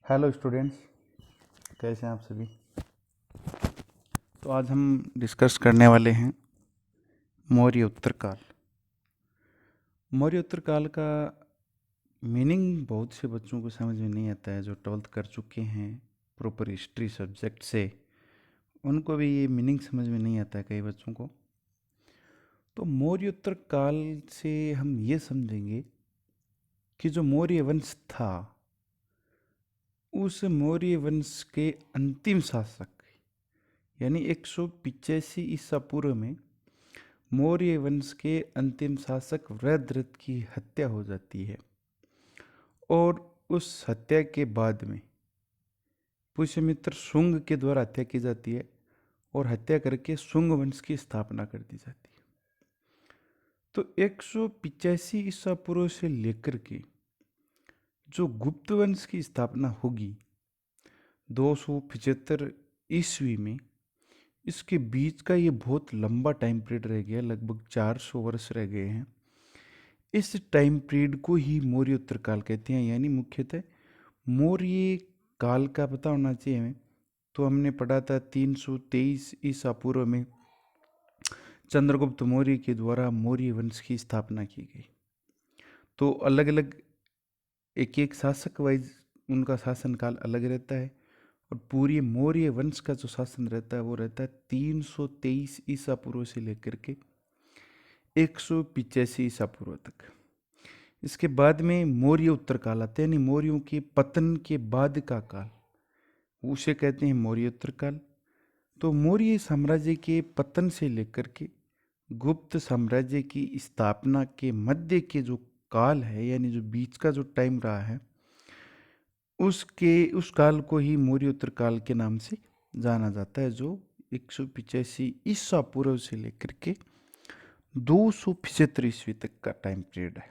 Hello students, कैसे हैं आप सभी। तो आज हम डिस्कस करने वाले हैं मौर्य उत्तरकाल। मौर्य उत्तरकाल का मीनिंग बहुत से बच्चों को समझ में नहीं आता है, जो 12th कर चुके हैं प्रॉपर हिस्ट्री सब्जेक्ट से, उनको भी ये मीनिंग समझ में नहीं आता है कई बच्चों को। तो मौर्य उत्तरकाल से हम ये समझेंगे कि जो मौर्य वंश था, उस मौर्य वंश के अंतिम शासक यानी 185 ईसा पूर्व में मौर्य वंश के अंतिम शासक वृद्धरथ की हत्या हो जाती है और उस हत्या के बाद में पुष्यमित्र शुंग के द्वारा हत्या की जाती है और हत्या करके शुंग वंश की स्थापना कर दी जाती है। तो 185 ईसा पूर्व से लेकर के जो गुप्त वंश की स्थापना होगी 275 ईस्वी में, इसके बीच का ये बहुत लंबा टाइम पीरियड रह गया, लगभग 400 वर्ष रह गए हैं। इस टाइम पीरियड को ही मौर्य उत्तरकाल कहते हैं, यानी मुख्यतः मौर्य काल का पता होना चाहिए हमें। तो हमने पढ़ा था 323 ईसा पूर्व में चंद्रगुप्त मौर्य के द्वारा मौर्य वंश की स्थापना की गई। तो अलग अलग एक एक शासक वाइज उनका शासन काल अलग रहता है और पूरी मौर्य वंश का जो शासन रहता है वो रहता है 323 ईसा पूर्व से लेकर के 185 ईसा पूर्व तक। इसके बाद में मौर्य उत्तरकाल आता है, यानी मौर्यों के पतन के बाद का काल, उसे कहते हैं मौर्य उत्तरकाल। तो मौर्य साम्राज्य के पतन से लेकर के गुप्त साम्राज्य की स्थापना के मध्य के जो काल है, यानी जो बीच का जो टाइम रहा है, उस काल को ही मौर्य उत्तरकाल के नाम से जाना जाता है, जो 185 ईसा पूर्व से लेकर के 275 ईस्वी तक का टाइम पीरियड है।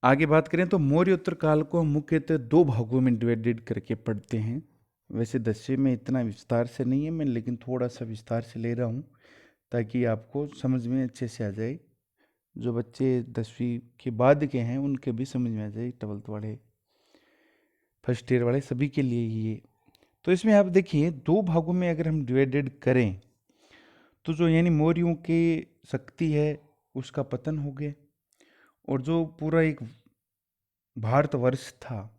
आगे बात करें तो मौर्य उत्तरकाल को हम मुख्यतः दो भागों में डिवाइडेड करके पढ़ते हैं। वैसे 10वीं में इतना विस्तार से नहीं है मैं, लेकिन थोड़ा सा विस्तार से ले रहा हूँ ताकि आपको समझ में अच्छे से आ जाए। जो बच्चे 10वीं के बाद के हैं उनके भी समझ में आ जाए, 12th वाले, फर्स्ट ईयर वाले, सभी के लिए ये। तो इसमें आप देखिए दो भागों में अगर हम डिवाइडेड करें तो जो यानी मौर्यों की शक्ति है उसका पतन हो गया और जो पूरा एक भारतवर्ष था,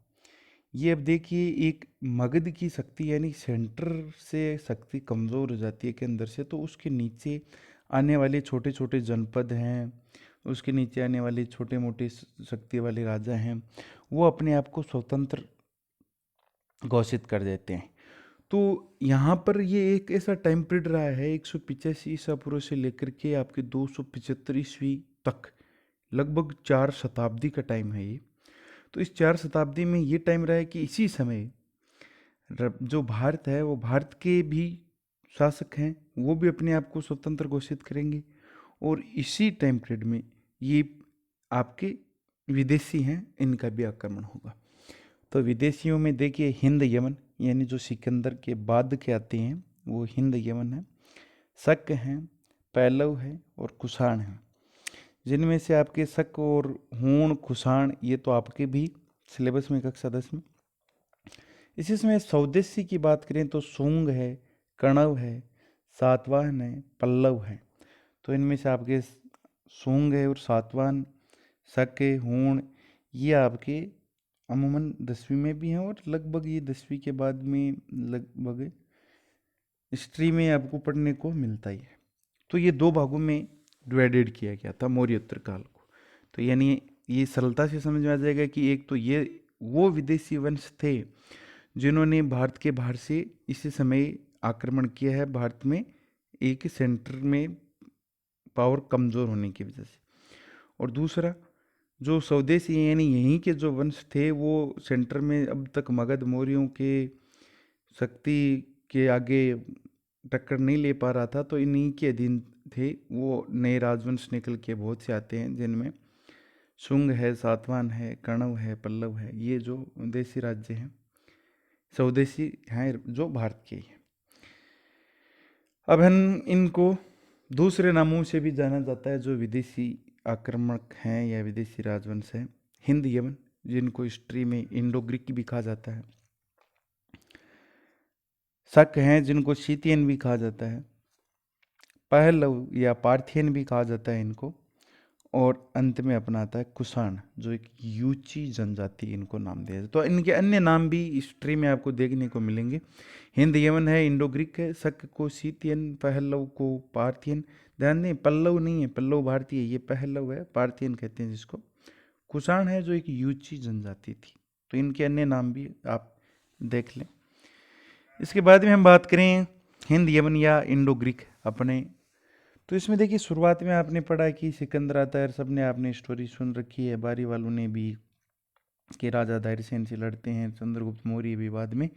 ये अब देखिए एक मगध की शक्ति यानी सेंटर से शक्ति कमज़ोर हो जाती है के अंदर से, तो उसके नीचे आने वाले छोटे छोटे जनपद हैं, उसके नीचे आने वाले छोटे मोटे शक्ति वाले राजा हैं, वो अपने आप को स्वतंत्र घोषित कर देते हैं। तो यहाँ पर ये एक ऐसा टाइम पीरियड रहा है 185 ईसा पूर्व से लेकर के आपके 275 ईस्वी तक, लगभग 4 शताब्दी का टाइम है ये। तो इस 4 शताब्दी में ये टाइम रहा है कि इसी समय जो भारत है, वो भारत के भी शासक हैं, वो भी अपने आप को स्वतंत्र घोषित करेंगे और इसी टाइम पीरियड में ये आपके विदेशी हैं, इनका भी आक्रमण होगा। तो विदेशियों में देखिए हिंद यमन, यानी जो सिकंदर के बाद के आते हैं वो हिंद यमन है, शक हैं, पल्लव है और कुषाण हैं। जिनमें से आपके शक और हूण, कुषाण, ये तो आपके भी सिलेबस में कक्षा 10 में। इसी समय स्वदेशी की बात करें तो शुंग है, कणव है, सातवाहन है, पल्लव है। तो इनमें से आपके शुंग है और सातवाहन, शक है, हूण, ये आपके अमूमन 10वीं में भी हैं और लगभग ये 10वीं के बाद में लगभग हिस्ट्री में आपको पढ़ने को मिलता ही है। तो ये दो भागों में डिवाइडेड किया गया था मौर्य उत्तरकाल को। तो यानी ये सरलता से समझ में आ जाएगा कि एक तो ये वो विदेशी वंश थे जिन्होंने भारत के बाहर से इसी समय आक्रमण किया है, भारत में एक सेंटर में पावर कमज़ोर होने की वजह से। और दूसरा जो स्वदेशी यानी यहीं के जो वंश थे वो सेंटर में अब तक मगध मौर्यों के शक्ति के आगे टक्कर नहीं ले पा रहा था, तो इन्हीं के अधीन थे। वो नए राजवंश निकल के बहुत से आते हैं जिनमें शुंग है, सातवाहन है, कणव है, पल्लव है, ये जो देसी राज्य हैं, स्वदेशी हैं जो भारत के ही हैं। अब हम इनको दूसरे नामों से भी जाना जाता है जो विदेशी आक्रमक हैं या विदेशी राजवंश हैं। हिंद यमन, जिनको हिस्ट्री में इंडो ग्रीक भी कहा जाता है। शक हैं जिनको शीतियन भी कहा जाता है। पहलव या पार्थियन भी कहा जाता है इनको। और अंत में अपना आता है कुषाण, जो एक यूची जनजाति इनको नाम दिया जाता है। तो इनके अन्य नाम भी हिस्ट्री में आपको देखने को मिलेंगे। हिंद यमन है, इंडो ग्रीक है, शक को शीतियन, पहलव को पार्थियन। ध्यान दें, पल्लव नहीं है, पल्लव भारतीय, ये पहलव है, पार्थियन कहते हैं जिसको। कुषाण है जो एक यूची जनजाति थी। तो इनके अन्य नाम भी आप देख लें। इसके बाद में हम बात करें हिंद यमन या इंडो ग्रीक अपने, तो इसमें देखिए शुरुआत में आपने पढ़ा कि सिकंदर आता है, सबने आपने स्टोरी सुन रखी है, बारी वालों ने भी, कि राजा धैर्यसेन से लड़ते हैं, चंद्रगुप्त मौर्य भी बाद में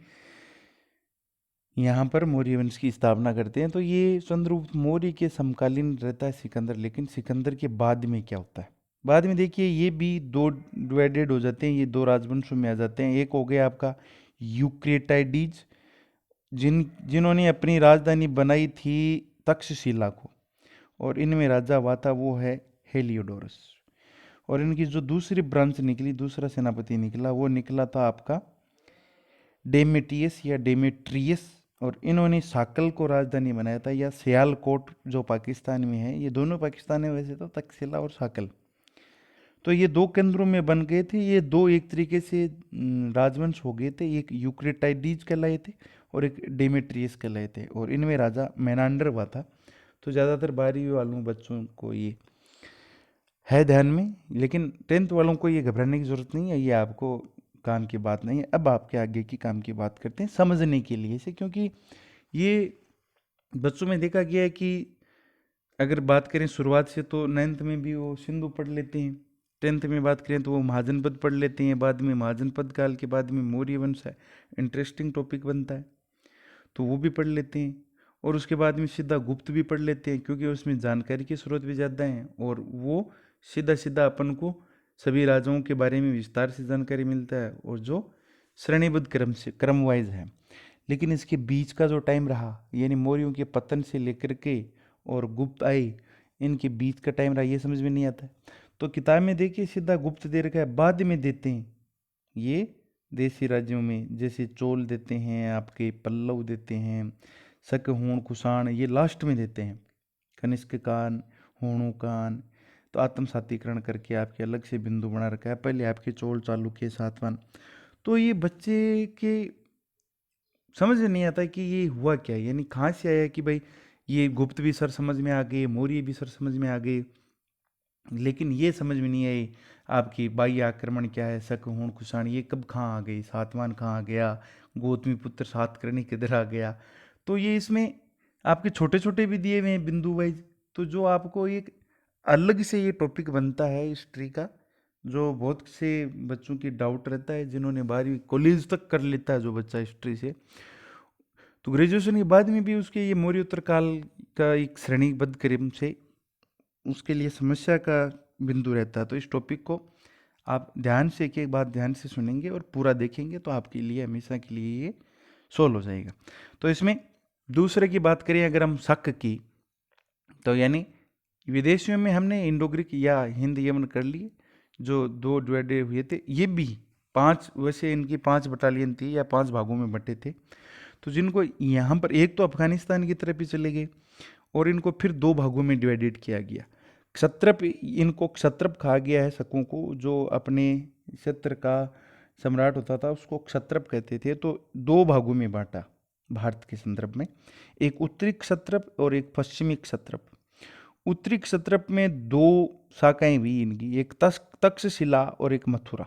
यहाँ पर मौर्य वंश की स्थापना करते हैं। तो ये चंद्रगुप्त मौर्य के समकालीन रहता है सिकंदर। लेकिन सिकंदर के बाद में क्या होता है, बाद में देखिए ये भी दो डिवाइडेड हो जाते हैं, ये दो राजवंशों में आ जाते हैं। एक हो गया आपका यूक्रेटाइडीज, जिन्होंने अपनी राजधानी बनाई थी तक्षशिला को, और इनमें राजा हुआ था वो है हेलियोडोरस। और इनकी जो दूसरी ब्रांच निकली, दूसरा सेनापति निकला, वो निकला था आपका डेमेटियस या डेमेट्रियस। और इन्होंने साकल को राजधानी बनाया था, या सियालकोट जो पाकिस्तान में है। ये दोनों पाकिस्तान में वैसे तो, तक्षशिला और साकल। तो ये दो केंद्रों में बन गए थे। ये दो एक तरीके से राजवंश हो गए थे, एक यूक्रेटाइडीज कहलाए थे और एक डेमेट्रियस कहलाए थे। और इनमें राजा मेनांडर हुआ था। तो ज़्यादातर 12वीं वालों बच्चों को ये है ध्यान में, लेकिन 10th वालों को ये घबराने की ज़रूरत नहीं है, ये आपको काम की बात नहीं है। अब आपके आगे की काम की बात करते हैं समझने के लिए से, क्योंकि ये बच्चों में देखा गया है कि अगर बात करें शुरुआत से तो 9th में भी वो सिंधु पढ़ लेते हैं, 10th में बात करें तो वो महाजनपद पढ़ लेते हैं, बाद में महाजनपद काल के बाद में मौर्य वंश है, इंटरेस्टिंग टॉपिक बनता है तो वो भी पढ़ लेते हैं। और उसके बाद में सीधा गुप्त भी पढ़ लेते हैं, क्योंकि उसमें जानकारी के स्रोत भी ज़्यादा हैं, और वो सीधा सीधा अपन को सभी राजाओं के बारे में विस्तार से जानकारी मिलता है, और जो श्रेणीबद्ध क्रम से क्रम वाइज है। लेकिन इसके बीच का जो टाइम रहा, यानी मौर्यों के पतन से लेकर के और गुप्त आए, इनके बीच का टाइम रहा, ये समझ में नहीं आता है। तो किताब में देखिए सीधा गुप्त दे रखा है, बाद में देते हैं ये देसी राज्यों में, जैसे चोल देते हैं, आपके पल्लव देते हैं, शक, हूण, कुषाण ये लास्ट में देते हैं, कनिष्क कान, हूणु कान। तो आत्मसातीकरण करके आपके अलग से बिंदु बना रखा है, पहले आपके चोल चालुक्य सातवाहन। तो ये बच्चे के समझ में नहीं आता कि ये हुआ क्या है, यानी कहाँ से आया कि भाई ये गुप्त भी सर समझ में आ गए, मौर्य भी सर समझ में आ गए, लेकिन ये समझ में नहीं आई आपकी बाह्य आक्रमण क्या है, शक, हूण, कुषाण ये कब कहाँ आ गई, सातवाहन कहाँ आ गया, गौतमी पुत्र सातकर्णी किधर आ गया। तो ये इसमें आपके छोटे छोटे भी दिए हुए हैं बिंदु वाइज। तो जो आपको एक अलग से ये टॉपिक बनता है हिस्ट्री का, जो बहुत से बच्चों की डाउट रहता है, जिन्होंने 12वीं कॉलेज तक कर लेता है जो बच्चा हिस्ट्री से, तो ग्रेजुएशन के बाद में भी उसके ये मौर्योत्तर काल का एक श्रेणीबद्ध क्रम से उसके लिए समस्या का बिंदु रहता है। तो इस टॉपिक को आप ध्यान से एक एक बात ध्यान से सुनेंगे और पूरा देखेंगे तो आपके लिए हमेशा के लिए ये सोल्व हो जाएगा। तो इसमें दूसरे की बात करें अगर हम शक की, तो यानी विदेशियों में हमने इंडो ग्रीक या हिंद यमन कर लिए, जो दो डिवाइडेड हुए थे। ये भी 5, वैसे इनकी 5 बटालियन थी या 5 भागों में बटे थे। तो जिनको यहाँ पर एक तो अफगानिस्तान की तरफ ही चले गए, और इनको फिर 2 भागों में डिवाइडेड किया गया। क्षत्रप, इनको क्षत्रप कहा गया है शकों को, जो अपने क्षेत्र का सम्राट होता था उसको क्षत्रप कहते थे। तो 2 भागों में बांटा भारत के संदर्भ में, एक उत्तरी क्षत्रप और एक पश्चिमी क्षत्रप। उत्तरी क्षत्रप में 2 शाखाएं हुई इनकी, एक तक्षशिला और एक मथुरा।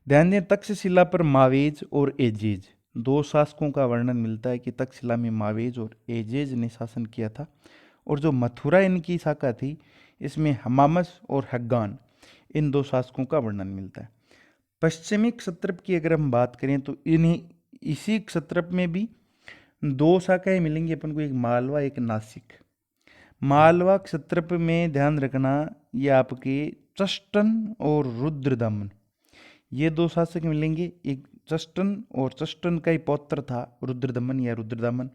ध्यान दें, तक्षशिला पर मावेज और एजेज 2 शासकों का वर्णन मिलता है कि तक्षशिला में मावेज और एजेज ने शासन किया था। और जो मथुरा इनकी शाखा थी, इसमें हमामस और हग्गान इन 2 शासकों का वर्णन मिलता है। पश्चिमी क्षत्रप की अगर हम बात करें तो इन्हीं इसी क्षत्रप में भी 2 शाखाएं मिलेंगी अपन को, एक मालवा एक नासिक। मालवा क्षत्रप में ध्यान रखना ये आपके चष्टन और रुद्रदमन ये 2 शासक मिलेंगे। एक चष्टन, और चष्टन का ही पौत्र था रुद्रदमन या रुद्रदमन।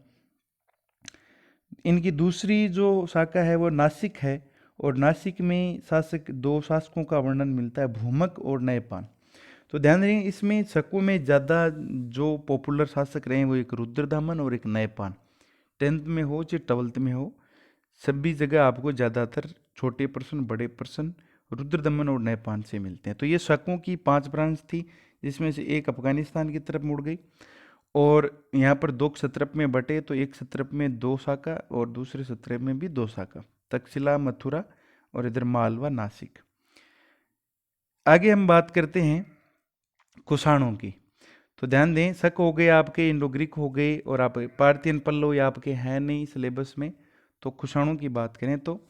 इनकी दूसरी जो शाखा है वो नासिक है, और नासिक में शासक दो शासकों का वर्णन मिलता है, भूमक और नयपान। तो ध्यान दें इसमें शकों में ज़्यादा जो पॉपुलर शासक रहे हैं वो एक रुद्रदमन और एक नयपान। 10th में हो चाहे 12th में हो, सभी जगह आपको ज़्यादातर छोटे प्रश्न बड़े प्रश्न रुद्रदमन और नयपान से मिलते हैं। तो ये शकों की 5 ब्रांच थी, जिसमें से एक अफगानिस्तान की तरफ मुड़ गई और यहाँ पर 2 क्षत्रप में बटे, तो एक क्षत्रप में 2 शाखा और दूसरे क्षत्रप में भी 2 शाखा, तक्षशिला, मथुरा और इधर मालवा, नासिक। आगे हम बात करते हैं कुषाणों की। तो ध्यान दें शक हो गए आपके, इंडो ग्रीक हो गए, और आप पार्थियन पल्लव या आपके हैं नहीं सिलेबस में। तो कुषाणों की बात करें तो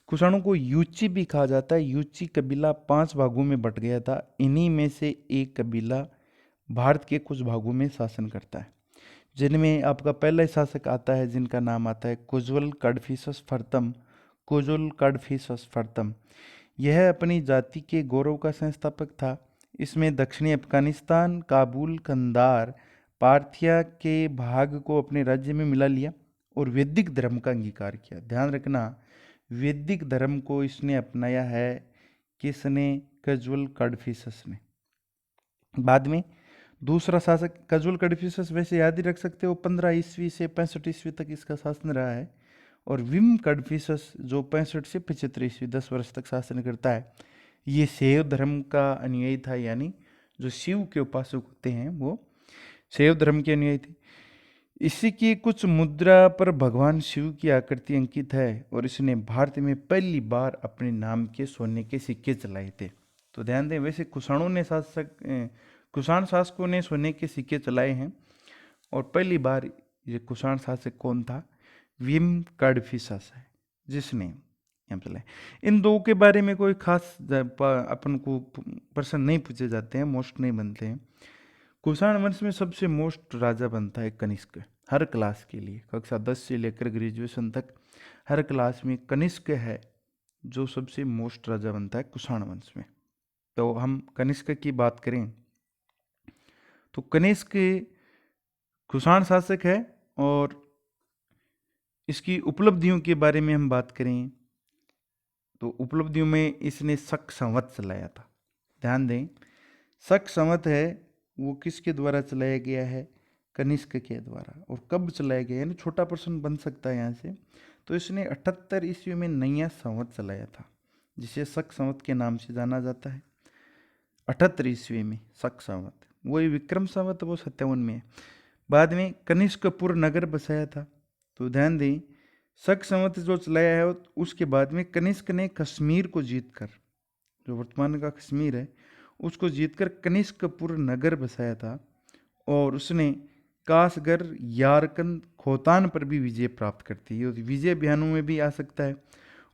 कुषाणों को यूची भी कहा जाता है। यूची कबीला 5 भागों में बट गया था। इन्हीं में से एक कबीला भारत के कुछ भागों में शासन करता है, जिनमें आपका पहला शासक आता है जिनका नाम आता है कुज्वल कडफिसस फर्तम। कुजुल कडफिसस फर्तम यह अपनी जाति के गौरव का संस्थापक था। इसमें दक्षिणी अफगानिस्तान, काबुल, कंधार, पार्थिया के भाग को अपने राज्य में मिला लिया और वैदिक धर्म का अंगीकार किया। ध्यान रखना, वैदिक धर्म को इसने अपनाया है। किसने? कजुल कडफिसस ने। बाद में दूसरा शासक कजुल कडफिसस, वैसे याद ही रख सकते हो, 15 ईस्वी से 65 ईस्वी तक इसका शासन रहा है। और विम कडफिसस जो 65 से 75 ईस्वी 10 वर्ष तक शासन करता है, ये शैव धर्म का अनुयायी था, यानी जो शिव के उपासक होते हैं वो शैव धर्म के अनुयायी थे। इसी की कुछ मुद्रा पर भगवान शिव की आकृति अंकित है और इसने भारत में पहली बार अपने नाम के सोने के सिक्के चलाए थे। तो ध्यान दें, वैसे कुषाण शासकों ने सोने के सिक्के चलाए हैं और पहली बार ये कुषाण शासक कौन था? विम कडफिसस है जिसने यहाँ चलाए। इन दो के बारे में कोई खास अपन को प्रश्न नहीं पूछे जाते हैं, मोस्ट नहीं बनते हैं। कुषाण वंश में सबसे मोस्ट राजा बनता है कनिष्क। हर क्लास के लिए कक्षा 10 से लेकर ग्रेजुएशन तक हर क्लास में कनिष्क है जो सबसे मोस्ट राजा बनता है कुषाण वंश में। तो हम कनिष्क की बात करें तो कनिष्क कुषाण शासक है और इसकी उपलब्धियों के बारे में हम बात करें तो उपलब्धियों में इसने शक संवत चलाया था। ध्यान दें, शक संवत है वो किसके द्वारा चलाया गया है? कनिष्क के द्वारा। और कब चलाया गया, यानी छोटा प्रश्न बन सकता है यहाँ से। तो इसने 78 ईस्वी में नया संवत चलाया था जिसे शक संवत के नाम से जाना जाता है। 78 ईस्वी में शक संवत, वही विक्रम संवत वो 57 में है। बाद में कनिष्कपुर नगर बसाया था। तो ध्यान दें, शक संवत जो चलाया है उसके बाद में कनिष्क ने कश्मीर को जीतकर, जो वर्तमान का कश्मीर है, उसको जीतकर कनिष्कपुर नगर बसाया था और उसने कासगर, यारकंद, खोतान पर भी विजय प्राप्त करती है। विजय अभियानों में भी आ सकता है।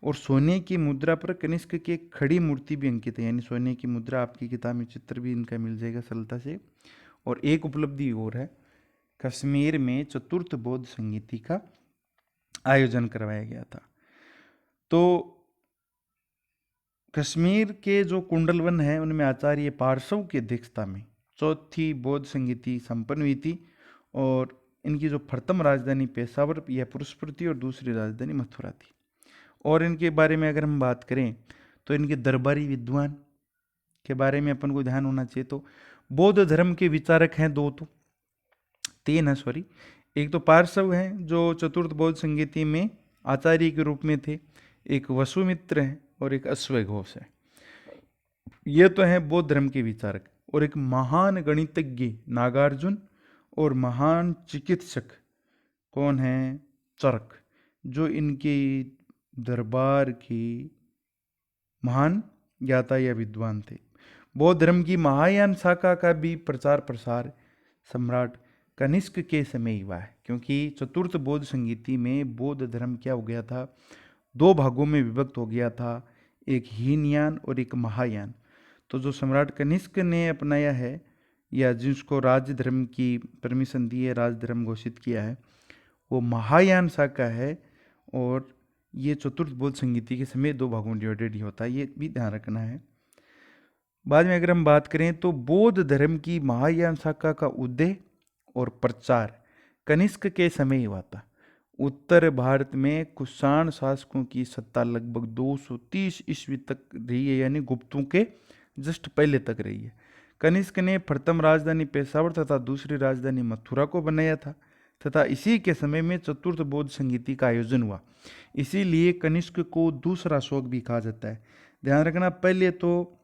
और सोने की मुद्रा पर कनिष्क की एक खड़ी मूर्ति भी अंकित है, यानी सोने की मुद्रा आपकी किताब में चित्र भी इनका मिल जाएगा सरलता से। और एक उपलब्धि और है, कश्मीर में चतुर्थ बौद्ध संगीति का आयोजन करवाया गया था। तो कश्मीर के जो कुंडलवन है उनमें आचार्य पार्श्व की अध्यक्षता में चौथी बौद्ध संगीति संपन्न हुई थी और इनकी जो प्रथम राजधानी पेशावर या पुरुषपुर थी और दूसरी राजधानी मथुरा थी। और इनके बारे में अगर हम बात करें तो इनके दरबारी विद्वान के बारे में अपन को ध्यान होना चाहिए। तो बौद्ध धर्म के विचारक हैं तीन है सॉरी। एक तो पार्श्व हैं जो चतुर्थ बौद्ध संगीति में आचार्य के रूप में थे, एक वसुमित्र हैं और एक अश्वघोष है। ये तो हैं बौद्ध धर्म के विचारक। और एक महान गणितज्ञ नागार्जुन और महान चिकित्सक कौन है? चरक, जो इनके दरबार के महान ज्ञाता या विद्वान थे। बौद्ध धर्म की महायान शाखा का भी प्रचार प्रसार सम्राट कनिष्क के समय हुआ है, क्योंकि चतुर्थ बौद्ध संगीति में बौद्ध धर्म क्या हो गया था? 2 भागों में विभक्त हो गया था, एक हीनयान और एक महायान। तो जो सम्राट कनिष्क ने अपनाया है या जिसको राज धर्म की परमिशन दी है, राज धर्म घोषित किया है, वो महायान शाखा है। और ये चतुर्थ बौद्ध संगीति के समय 2 भागों में डिवाइडेड ही होता है, ये भी ध्यान रखना है। बाद में अगर हम बात करें तो बौद्ध धर्म की महायान शाखा का उदय और प्रचार कनिष्क के समय हुआ था। उत्तर भारत में कुषाण शासकों की सत्ता लगभग 230 ईस्वी तक रही है, यानी गुप्तों के जस्ट पहले तक रही है। कनिष्क ने प्रथम राजधानी पेशावर तथा दूसरी राजधानी मथुरा को बनाया था, तथा इसी के समय में चतुर्थ बौद्ध संगीति का आयोजन हुआ। इसीलिए कनिष्क को दूसरा अशोक भी कहा जाता है। ध्यान रखना, पहले तो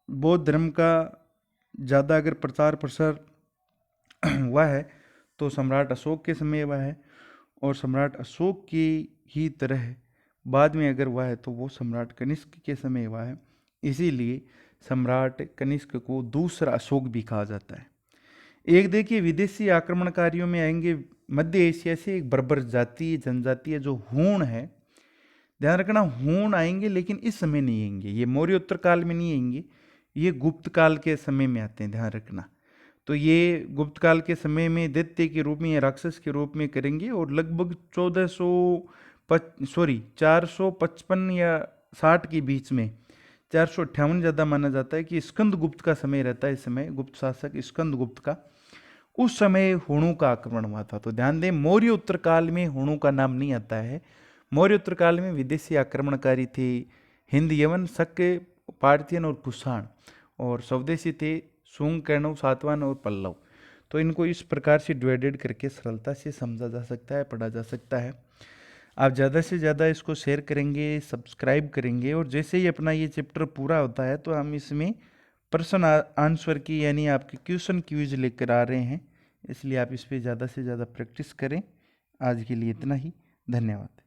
बौद्ध धर्म का ज़्यादा अगर प्रचार प्रसार हुआ है तो सम्राट अशोक के समय हुआ है, और सम्राट अशोक की ही तरह बाद में अगर हुआ है तो वो सम्राट कनिष्क के समय हुआ है। इसीलिए सम्राट कनिष्क को दूसरा अशोक भी कहा जाता है। एक देखिए, विदेशी आक्रमणकारियों में आएंगे मध्य एशिया से एक बर्बर जाति जनजाति है जो हूण है। ध्यान रखना, हूण आएंगे लेकिन इस समय नहीं आएंगे, ये मौर्योत्तर काल में नहीं आएंगे, ये गुप्त काल के समय में आते हैं। ध्यान रखना, तो ये गुप्त काल के समय में दैत्य के रूप में या राक्षस के रूप में करेंगे, और लगभग 455 या 60 के बीच में, 458 ज़्यादा माना जाता है कि स्कंद गुप्त का समय रहता है। इस समय गुप्त शासक स्कंद गुप्त का, उस समय हुणों का आक्रमण हुआ था। तो ध्यान दें, मौर्य उत्तर काल में हुणों का नाम नहीं आता है। मौर्य उत्तर काल में विदेशी आक्रमणकारी थे हिंद, यवन, शक, पार्थियन और कुषाण, और स्वदेशी थे शुंग, कैरणव, सातवाहन और पल्लव। तो इनको इस प्रकार से डिवाइडेड करके सरलता से समझा जा सकता है, पढ़ा जा सकता है। आप ज़्यादा से ज़्यादा इसको शेयर करेंगे, सब्सक्राइब करेंगे, और जैसे ही अपना ये चैप्टर पूरा होता है तो हम इसमें प्रश्न आंसर की यानी आपके क्वेश्चन क्यूज लेकर आ रहे हैं। इसलिए आप इस पर ज़्यादा से ज़्यादा प्रैक्टिस करें। आज के लिए इतना ही, धन्यवाद।